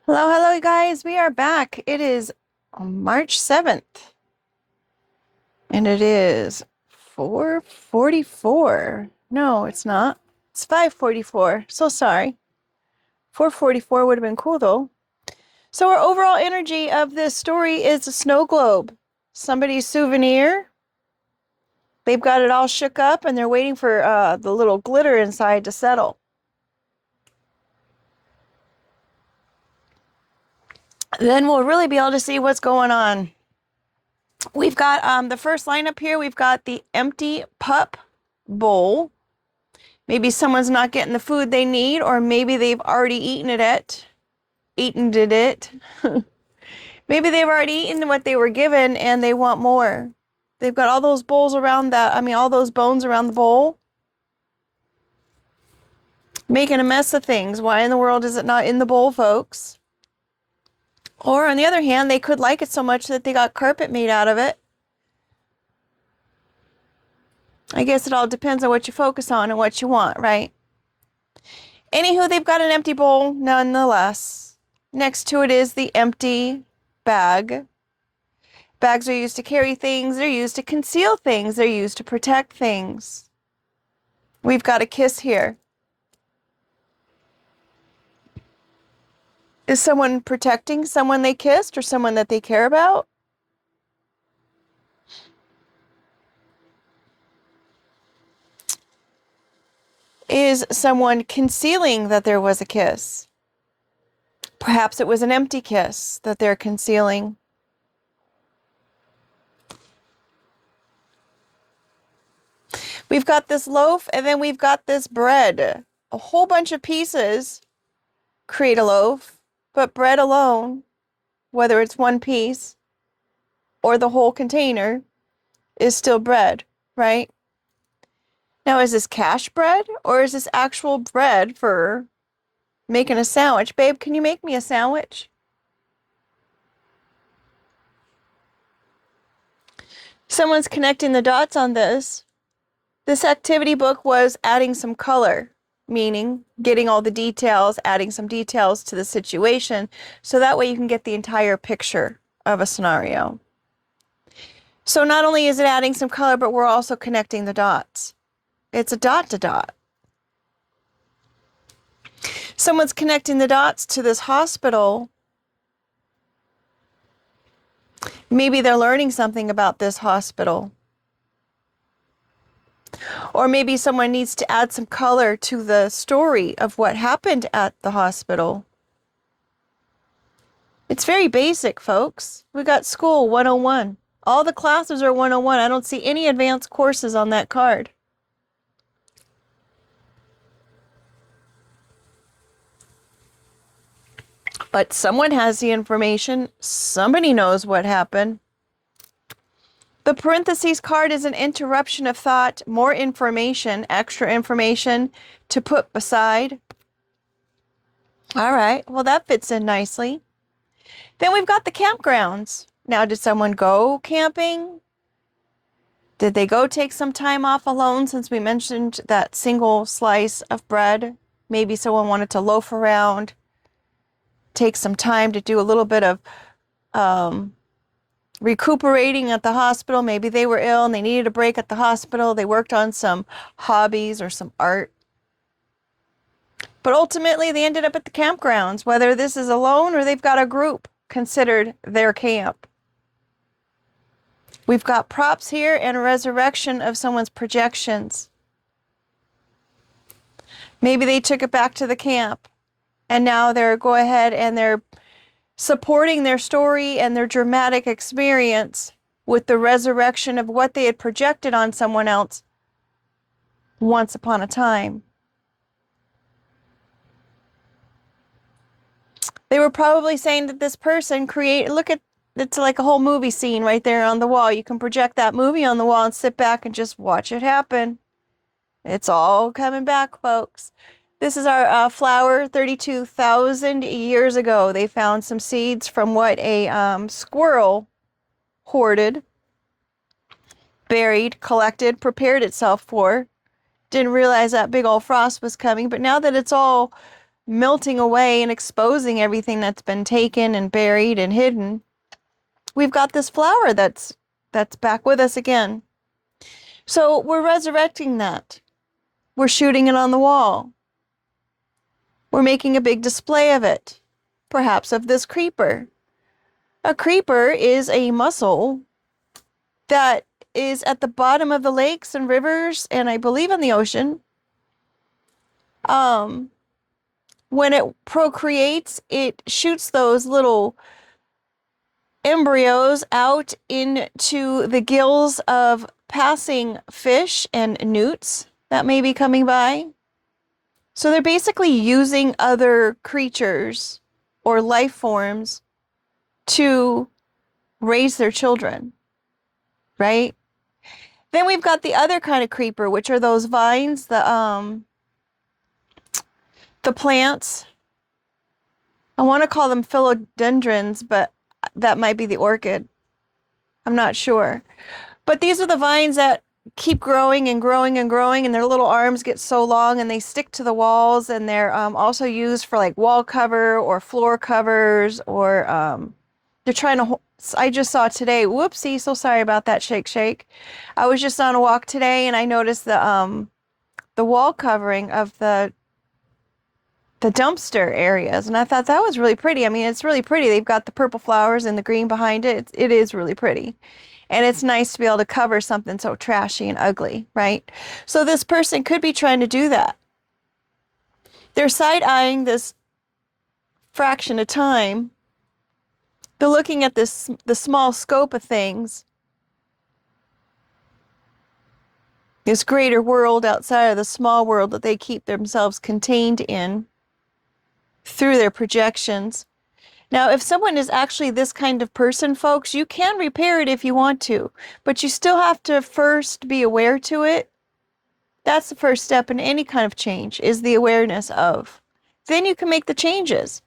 Hello, hello, guys. We are back. It is March 7th, and it is 4:44. No, it's not. It's 5:44. So sorry. 4:44 would have been cool, though. So our overall energy of this story is a snow globe. Somebody's souvenir. They've got it all shook up, and they're waiting for the little glitter inside to settle. Then we'll really be able to see what's going on. We've got the first lineup here. We've got the empty pup bowl. Maybe someone's not getting the food they need, or maybe they've already eaten it. Maybe they've already eaten what they were given and they want more. They've got all those bowls around all those bones around the bowl, making a mess of things. Why in the world is it not in the bowl, folks? Or on the other hand, they could like it so much that they got carpet made out of it. I guess it all depends on what you focus on and what you want, right? Anywho, they've got an empty bowl nonetheless. Next to it is the empty bag. Bags are used to carry things. They're used to conceal things. They're used to protect things. We've got a kiss here. Is someone protecting someone they kissed or someone that they care about? Is someone concealing that there was a kiss? Perhaps it was an empty kiss that they're concealing. We've got this loaf, and then we've got this bread. A whole bunch of pieces create a loaf, but bread alone, whether it's one piece or the whole container, is still bread, right? Now, is this cash bread or is this actual bread for making a sandwich? Babe, can you make me a sandwich? Someone's connecting the dots on this. This activity book was adding some color, meaning getting all the details, adding some details to the situation, so that way you can get the entire picture of a scenario. So not only is it adding some color, but we're also connecting the dots. It's a dot to dot. Someone's connecting the dots to this hospital. Maybe they're learning something about this hospital. Or maybe someone needs to add some color to the story of what happened at the hospital. It's very basic, folks. We got school 101. All the classes are 101. I don't see any advanced courses on that card. But someone has the information. Somebody knows what happened. The parentheses card is an interruption of thought, more information, extra information to put beside. All right, well, that fits in nicely. Then we've got the campgrounds. Now, did someone go camping? Did they go take some time off alone, since we mentioned that single slice of bread? Maybe someone wanted to loaf around, take some time to do a little bit of recuperating at the hospital. Maybe they were ill and they needed a break at the hospital. They worked on some hobbies or some art. But ultimately, they ended up at the campgrounds, whether this is alone or they've got a group considered their camp. We've got props here and a resurrection of someone's projections. Maybe they took it back to the camp and now they're go ahead and they're supporting their story and their dramatic experience with the resurrection of what they had projected on someone else once upon a time. They were probably saying that this person it's like a whole movie scene right there on the wall. You can project that movie on the wall and sit back and just watch it happen. It's all coming back, folks. This is our flower 32,000 years ago. They found some seeds from what a squirrel hoarded, buried, collected, prepared itself for. Didn't realize that big old frost was coming, but now that it's all melting away and exposing everything that's been taken and buried and hidden, we've got this flower that's back with us again. So we're resurrecting that. We're shooting it on the wall. We're making a big display of it, perhaps of this creeper. A creeper is a mussel that is at the bottom of the lakes and rivers, and I believe in the ocean. When it procreates, it shoots those little embryos out into the gills of passing fish and newts that may be coming by. So they're basically using other creatures or life forms to raise their children, right? Then we've got the other kind of creeper, which are those vines, the plants. I want to call them philodendrons, but that might be the orchid. I'm not sure. But these are the vines that keep growing and growing and growing, and their little arms get so long and they stick to the walls, and they're also used for like wall cover or floor covers, or they're trying to I just saw today, whoopsie, so sorry about that, shake. I was just on a walk today and I noticed the wall covering of the dumpster areas, and I thought that was really pretty. I mean, it's really pretty. They've got the purple flowers and the green behind it. It is really pretty. And it's nice to be able to cover something so trashy and ugly, right? So this person could be trying to do that. They're side-eyeing this fraction of time. They're looking at the small scope of things, this greater world outside of the small world that they keep themselves contained in through their projections. Now, if someone is actually this kind of person, folks, you can repair it if you want to, but you still have to first be aware to it. That's the first step in any kind of change, is the awareness of. Then you can make the changes.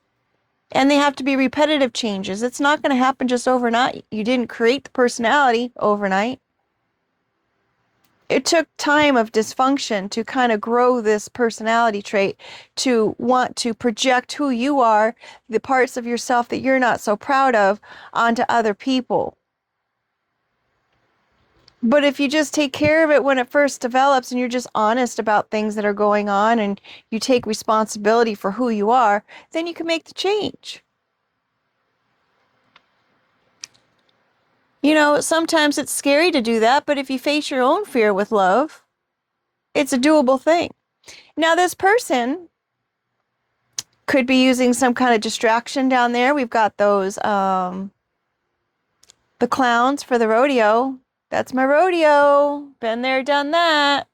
And they have to be repetitive changes. It's not going to happen just overnight. You didn't create the personality overnight. It took time of dysfunction to kind of grow this personality trait, to want to project who you are, the parts of yourself that you're not so proud of, onto other people. But if you just take care of it when it first develops and you're just honest about things that are going on and you take responsibility for who you are, then you can make the change. You know, sometimes it's scary to do that, but if you face your own fear with love, it's a doable thing. Now, this person could be using some kind of distraction down there. We've got those, the clowns for the rodeo. That's my rodeo. Been there, done that.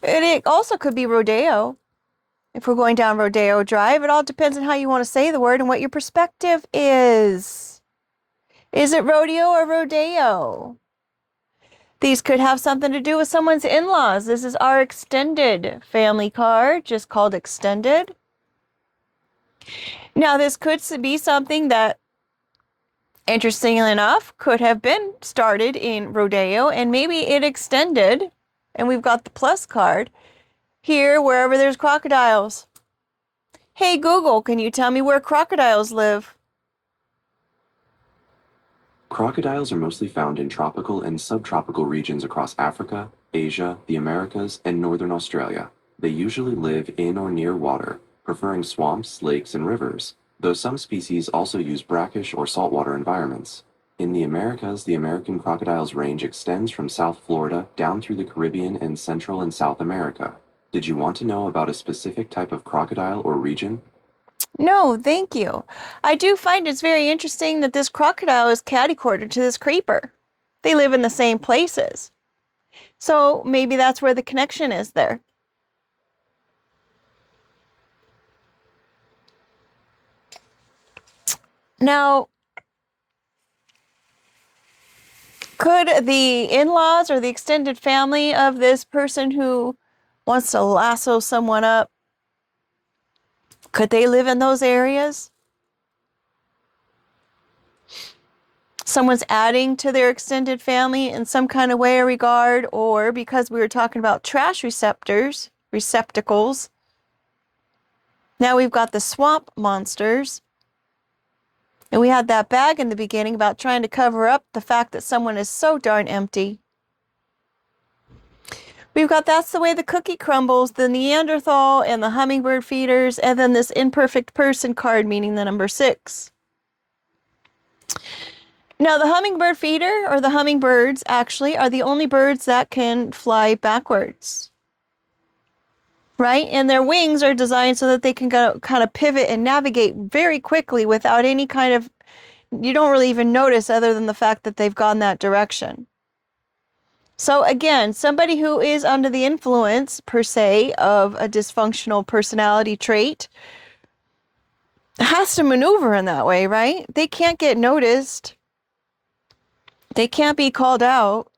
And it also could be rodeo. If we're going down Rodeo Drive, it all depends on how you want to say the word and what your perspective is. Is it rodeo or rodeo? These could have something to do with someone's in-laws. This is our extended family card, just called extended. Now, this could be something that, interestingly enough, could have been started in rodeo, and maybe it extended, and we've got the plus card here, wherever there's crocodiles. Hey, Google, can you tell me where crocodiles live? Crocodiles are mostly found in tropical and subtropical regions across Africa, Asia, the Americas, and northern Australia. They usually live in or near water, preferring swamps, lakes, and rivers, though some species also use brackish or saltwater environments. In the Americas, the American crocodile's range extends from South Florida down through the Caribbean and Central and South America. Did you want to know about a specific type of crocodile or region? No, thank you. I do find it's very interesting that this crocodile is catty-cornered to this creeper. They live in the same places. So maybe that's where the connection is there. Now, could the in-laws or the extended family of this person who wants to lasso someone up, could they live in those areas? Someone's adding to their extended family in some kind of way or regard, or because we were talking about trash receptacles, Now we've got the swamp monsters. And we had that bag in the beginning about trying to cover up the fact that someone is so darn empty. We've got that's the way the cookie crumbles, the Neanderthal and the hummingbird feeders, and then this imperfect person card meaning the number 6. Now, the hummingbird feeder, or the hummingbirds, actually, are the only birds that can fly backwards. Right? And their wings are designed so that they can kind of pivot and navigate very quickly without any kind of, you don't really even notice other than the fact that they've gone that direction. So again, somebody who is under the influence, per se, of a dysfunctional personality trait has to maneuver in that way, right? They can't get noticed. They can't be called out.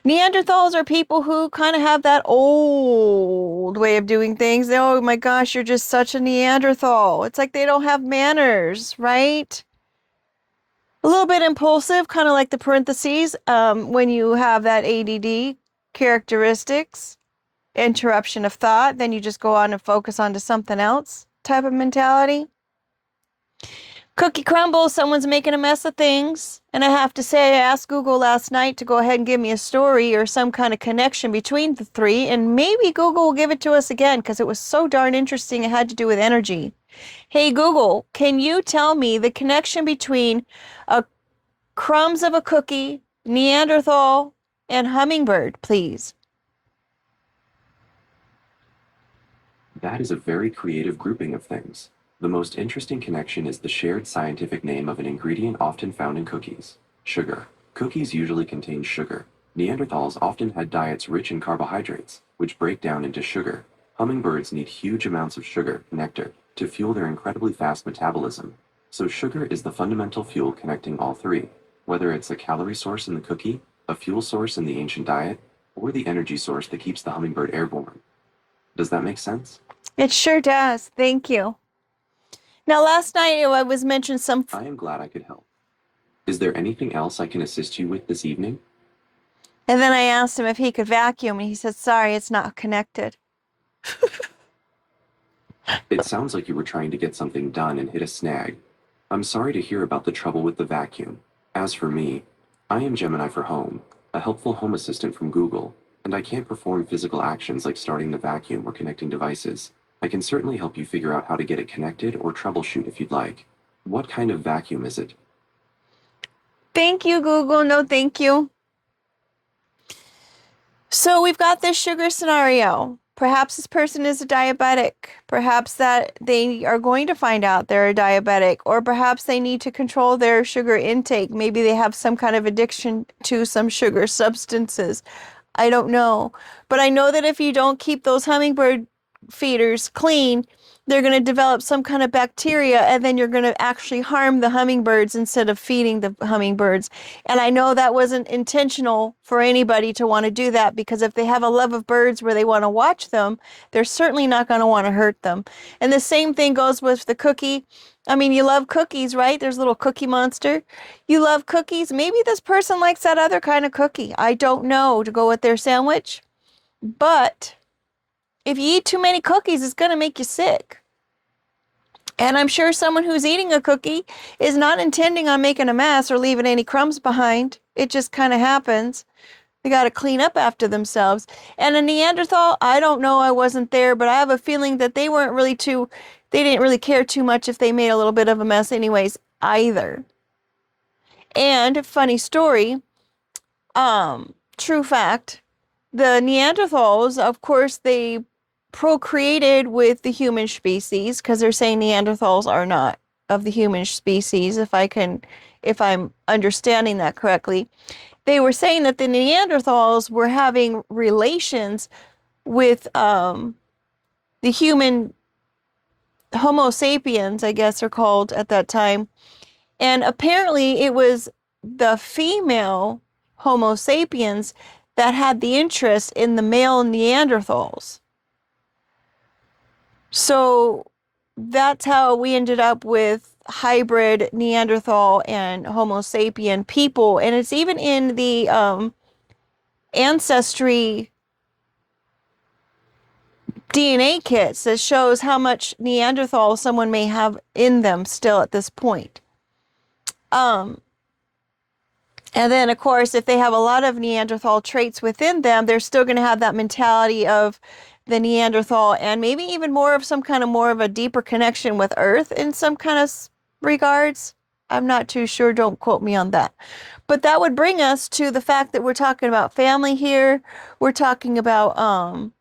Neanderthals are people who kind of have that old way of doing things. Oh my gosh, you're just such a Neanderthal. It's like they don't have manners, right? A little bit impulsive, kind of like the parentheses, when you have that ADD characteristics, interruption of thought, then you just go on and focus onto something else type of mentality. Cookie crumble, someone's making a mess of things. And I have to say, I asked Google last night to go ahead and give me a story or some kind of connection between the three. And maybe Google will give it to us again because it was so darn interesting. It had to do with energy. Hey, Google, can you tell me the connection between crumbs of a cookie, Neanderthal, and hummingbird, please? That is a very creative grouping of things. The most interesting connection is the shared scientific name of an ingredient often found in cookies: sugar. Cookies usually contain sugar. Neanderthals often had diets rich in carbohydrates, which break down into sugar. Hummingbirds need huge amounts of sugar, nectar, to fuel their incredibly fast metabolism. So sugar is the fundamental fuel connecting all three, whether it's a calorie source in the cookie, a fuel source in the ancient diet, or the energy source that keeps the hummingbird airborne. Does that make sense? It sure does. Thank you. Now, last night I was mentioned some. I am glad I could help. Is there anything else I can assist you with this evening? And then I asked him if he could vacuum, and he said, sorry, it's not connected. It sounds like you were trying to get something done and hit a snag. I'm sorry to hear about the trouble with the vacuum. As for me, I am Gemini for Home, a helpful home assistant from Google, and I can't perform physical actions like starting the vacuum or connecting devices. I can certainly help you figure out how to get it connected or troubleshoot if you'd like. What kind of vacuum is it? Thank you, Google. No, thank you. So we've got this sugar scenario. Perhaps this person is a diabetic. Perhaps that they are going to find out they're a diabetic, or perhaps they need to control their sugar intake. Maybe they have some kind of addiction to some sugar substances. I don't know. But I know that if you don't keep those hummingbird feeders clean, they're going to develop some kind of bacteria, and then you're going to actually harm the hummingbirds instead of feeding the hummingbirds. And I know that wasn't intentional for anybody to want to do that, because if they have a love of birds where they want to watch them, they're certainly not going to want to hurt them. And the same thing goes with the cookie. I mean, you love cookies, right? There's a little Cookie Monster. You love cookies. Maybe this person likes that other kind of cookie. I don't know, to go with their sandwich. But if you eat too many cookies, it's going to make you sick. And I'm sure someone who's eating a cookie is not intending on making a mess or leaving any crumbs behind. It just kind of happens. They got to clean up after themselves. And a Neanderthal, I don't know, I wasn't there, but I have a feeling that they didn't really care too much if they made a little bit of a mess anyways, either. And funny story, true fact, the Neanderthals, of course, they procreated with the human species, because they're saying Neanderthals are not of the human species, if I'm understanding that correctly. They were saying that the Neanderthals were having relations with the human Homo sapiens, I guess they're called at that time. And apparently it was the female Homo sapiens that had the interest in the male Neanderthals. So that's how we ended up with hybrid Neanderthal and Homo sapien people. And it's even in the ancestry DNA kits that shows how much Neanderthal someone may have in them still at this point. And then, of course, if they have a lot of Neanderthal traits within them, they're still going to have that mentality of the Neanderthal and maybe even more of some kind of more of a deeper connection with Earth in some kind of regards. I'm not too sure. Don't quote me on that. But that would bring us to the fact that we're talking about family here. We're talking about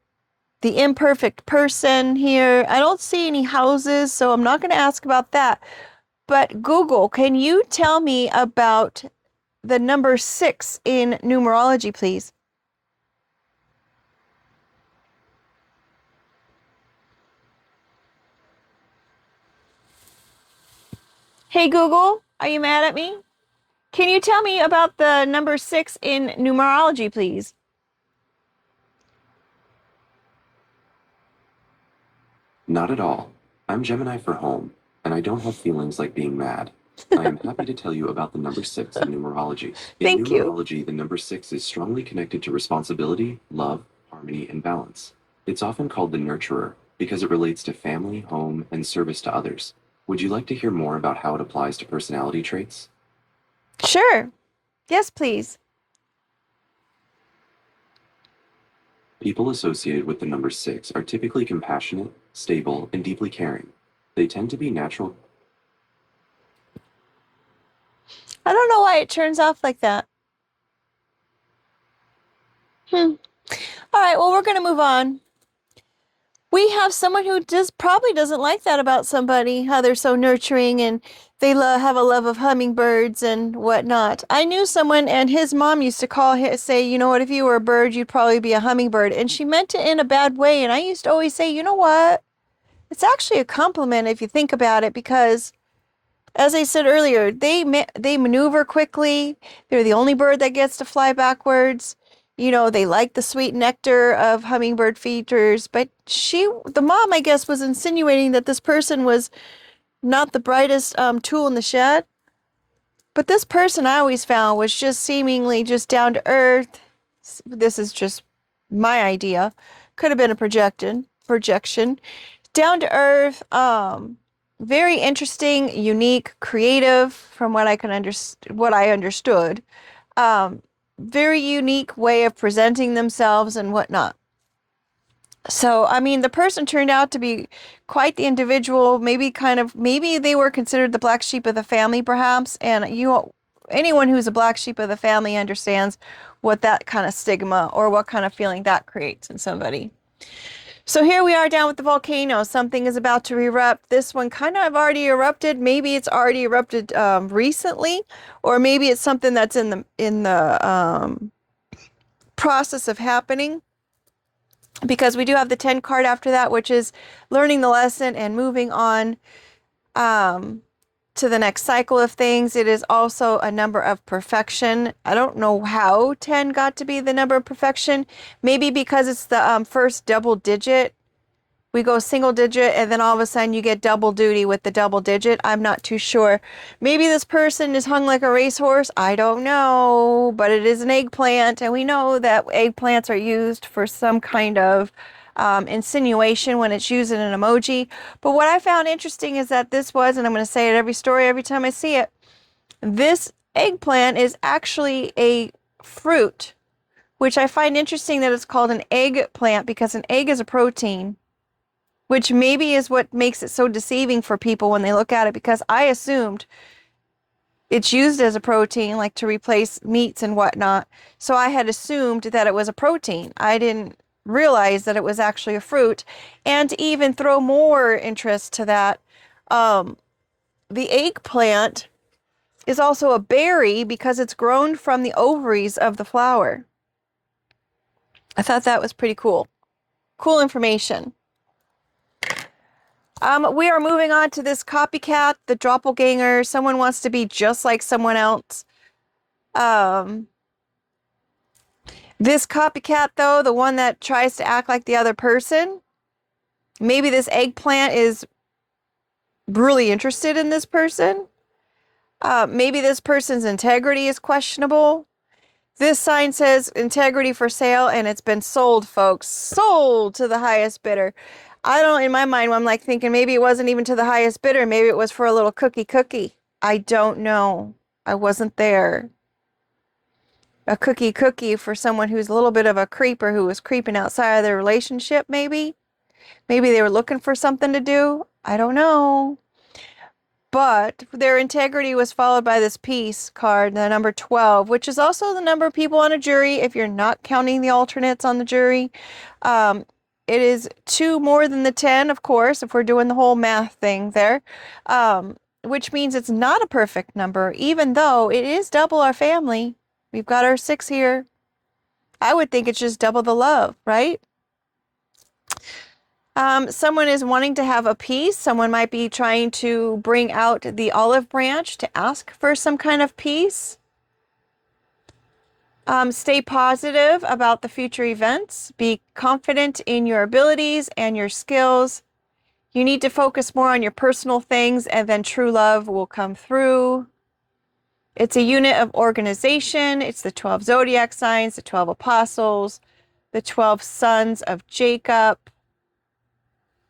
the imperfect person here. I don't see any houses, so I'm not going to ask about that. But Google, can you tell me about the number 6 in numerology, please? Hey Google, are you mad at me? Can you tell me about the number 6 in numerology, please? Not at all. I'm Gemini for home, and I don't have feelings like being mad. I am happy to tell you about the number 6 in numerology. In Thank you. numerology, the number 6 is strongly connected to responsibility, love, harmony, and balance. It's often called the nurturer because it relates to family, home, and service to others. Would you like to hear more about how it applies to personality traits? Sure. Yes, please. People associated with the number 6 are typically compassionate, stable, and deeply caring. They tend to be natural. I don't know why it turns off like that. All right, well, we're going to move on. We have someone who just probably doesn't like that about somebody, how they're so nurturing and they have a love of hummingbirds and whatnot. I knew someone and his mom used to say, you know what, if you were a bird, you'd probably be a hummingbird. And she meant it in a bad way. And I used to always say, you know what? It's actually a compliment if you think about it, because as I said earlier, they maneuver quickly. They're the only bird that gets to fly backwards. You know, they like the sweet nectar of hummingbird feeders. But the mom, I guess, was insinuating that this person was not the brightest tool in the shed. But this person I always found was just seemingly just down to earth. This is just my idea. Could have been a projection. Down to earth, very interesting, unique, creative from what I understood. Very unique way of presenting themselves and whatnot. So, I mean, the person turned out to be quite the individual, maybe they were considered the black sheep of the family, perhaps. And anyone who's a black sheep of the family understands what that kind of stigma or what kind of feeling that creates in somebody. So here we are down with the volcano. Something is about to erupt. This one kind of already erupted. Maybe it's already erupted recently, or maybe it's something that's in the process of happening. Because we do have the 10 card after that, which is learning the lesson and moving on to the next cycle of things. It is also a number of perfection. I don't know how 10 got to be the number of perfection. Maybe because it's the first double digit. We go single digit and then all of a sudden you get double duty with the double digit. I'm not too sure. Maybe this person is hung like a racehorse. I don't know, but it is an eggplant, and we know that eggplants are used for some kind of insinuation when it's used in an emoji. But what I found interesting is that this was, and I'm going to say it every story every time I see it, this eggplant is actually a fruit, which I find interesting that it's called an eggplant because an egg is a protein, which maybe is what makes it so deceiving for people when they look at it, because I assumed it's used as a protein, like to replace meats and whatnot. So I had assumed that it was a protein. I didn't realize that it was actually a fruit. And to even throw more interest to that, the eggplant is also a berry because it's grown from the ovaries of the flower. I thought that was pretty cool. Cool information. We are moving on to this copycat, the doppelganger. Someone wants to be just like someone else. This copycat, though, the one that tries to act like the other person, maybe this eggplant is really interested in this person. Maybe this person's integrity is questionable. This sign says integrity for sale, and it's been sold, folks. Sold to the highest bidder. I don't, in my mind, I'm like thinking maybe it wasn't even to the highest bidder. Maybe it was for a little cookie. I don't know. I wasn't there. A cookie for someone who's a little bit of a creeper who was creeping outside of their relationship, maybe. Maybe they were looking for something to do. I don't know. But their integrity was followed by this peace card, the number 12, which is also the number of people on a jury if you're not counting the alternates on the jury. It is 2 more than the 10, of course, if we're doing the whole math thing there, which means it's not a perfect number, even though it is double our family. We've got our 6 here. I would think it's just double the love, right? Someone is wanting to have a peace. Someone might be trying to bring out the olive branch to ask for some kind of peace. Stay positive about the future events. Be confident in your abilities and your skills. You need to focus more on your personal things, and then true love will come through. It's a unit of organization. It's the 12 zodiac signs, the 12 apostles, the 12 sons of Jacob.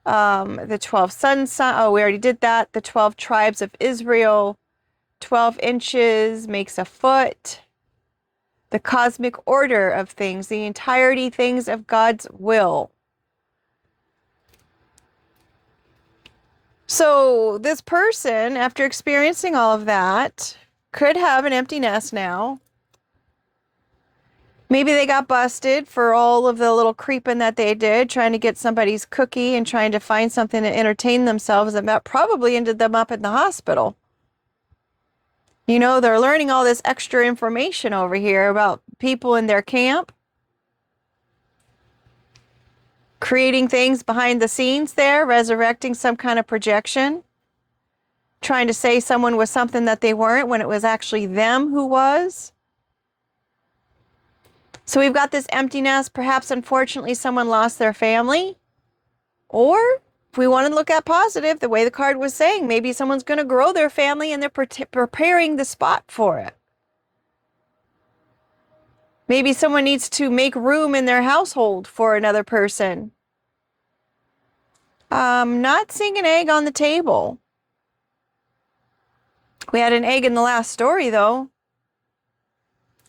The 12 sons, oh, we already did that. The 12 tribes of Israel. 12 inches makes a foot. The cosmic order of things, the entirety things of God's will. So this person, after experiencing all of that, could have an empty nest now. Maybe they got busted for all of the little creeping that they did, trying to get somebody's cookie and trying to find something to entertain themselves, and that probably ended them up in the hospital. You know, they're learning all this extra information over here about people in their camp, creating things behind the scenes there, resurrecting some kind of projection, trying to say someone was something that they weren't when it was actually them who was. So we've got this emptiness. Perhaps, unfortunately, someone lost their family. Or, if we want to look at positive, the way the card was saying, maybe someone's going to grow their family and they're preparing the spot for it. Maybe someone needs to make room in their household for another person. Not seeing an egg on the table. We had an egg in the last story, though.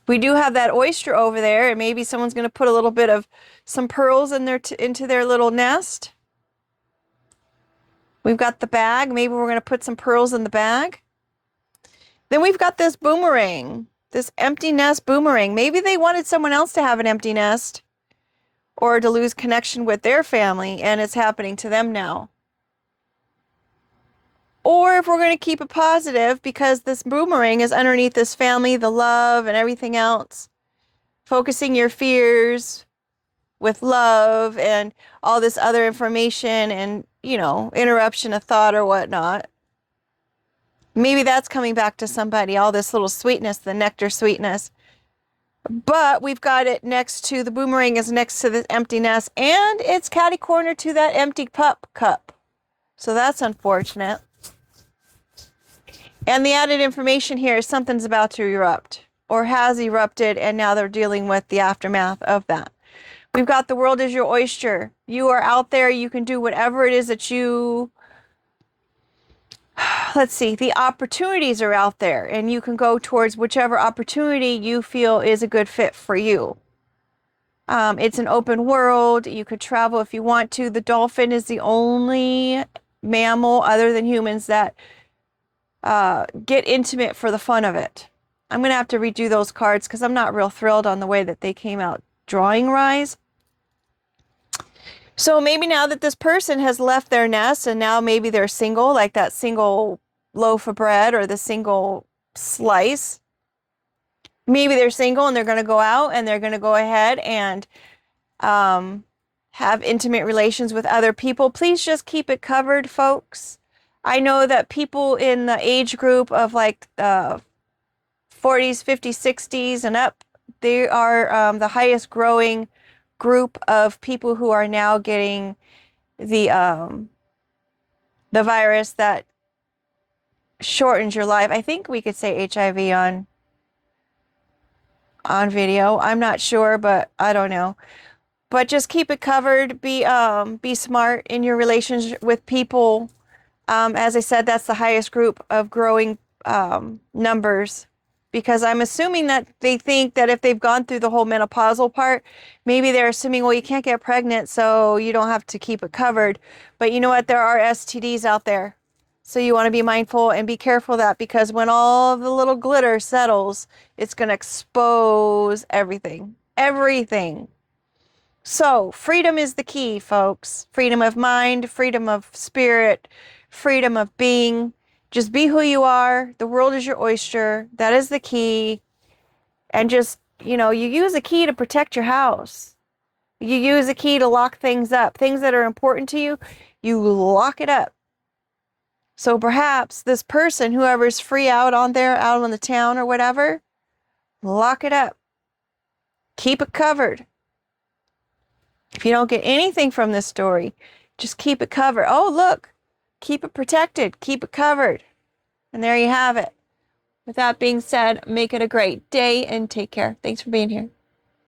We do have that oyster over there, and maybe someone's going to put a little bit of some pearls in into their little nest. We've got the bag. Maybe we're going to put some pearls in the bag. Then we've got this boomerang, this empty nest boomerang. Maybe they wanted someone else to have an empty nest or to lose connection with their family, and it's happening to them now. Or if we're going to keep it positive, because this boomerang is underneath this family, the love and everything else, focusing your fears with love and all this other information and, you know, interruption of thought or whatnot. Maybe that's coming back to somebody, all this little sweetness, the nectar sweetness. But we've got it next to, the boomerang is next to the empty nest, and it's catty corner to that empty pup cup. So that's unfortunate. And the added information here is something's about to erupt or has erupted, and now they're dealing with the aftermath of that. We've got the world is your oyster. You are out there. You can do whatever it is that you, let's see, the opportunities are out there, and you can go towards whichever opportunity you feel is a good fit for you. It's an open world. You could travel if you want to. The dolphin is the only mammal other than humans that get intimate for the fun of it. I'm going to have to redo those cards because I'm not real thrilled on the way that they came out drawing-wise. So maybe now that this person has left their nest and now maybe they're single, like that single loaf of bread or the single slice. Maybe they're single and they're going to go out and they're going to go ahead and have intimate relations with other people. Please just keep it covered, folks. I know that people in the age group of like 40s, 50s, 60s and up, they are the highest growing group of people who are now getting the virus that shortens your life. I think we could say HIV on on video. I'm not sure, but I don't know. But just keep it covered. Be smart in your relationship with people. As I said, that's the highest group of growing numbers, because I'm assuming that they think that if they've gone through the whole menopausal part, maybe they're assuming, well, you can't get pregnant, so you don't have to keep it covered. But you know what? There are STDs out there. So you want to be mindful and be careful of that, because when all the little glitter settles, it's going to expose everything. Everything. So, freedom is the key, folks. Freedom of mind, freedom of spirit, freedom of being. Just be who you are. The world is your oyster. That is the key. And just, you use a key to protect your house. You use a key to lock things up. Things that are important to you, you lock it up. So perhaps this person, whoever's free out on there, out on the town or whatever, lock it up. Keep it covered. If you don't get anything from this story, just keep it covered. Oh, look, keep it protected, keep it covered. And there you have it. With that being said, make it a great day and take care. Thanks for being here.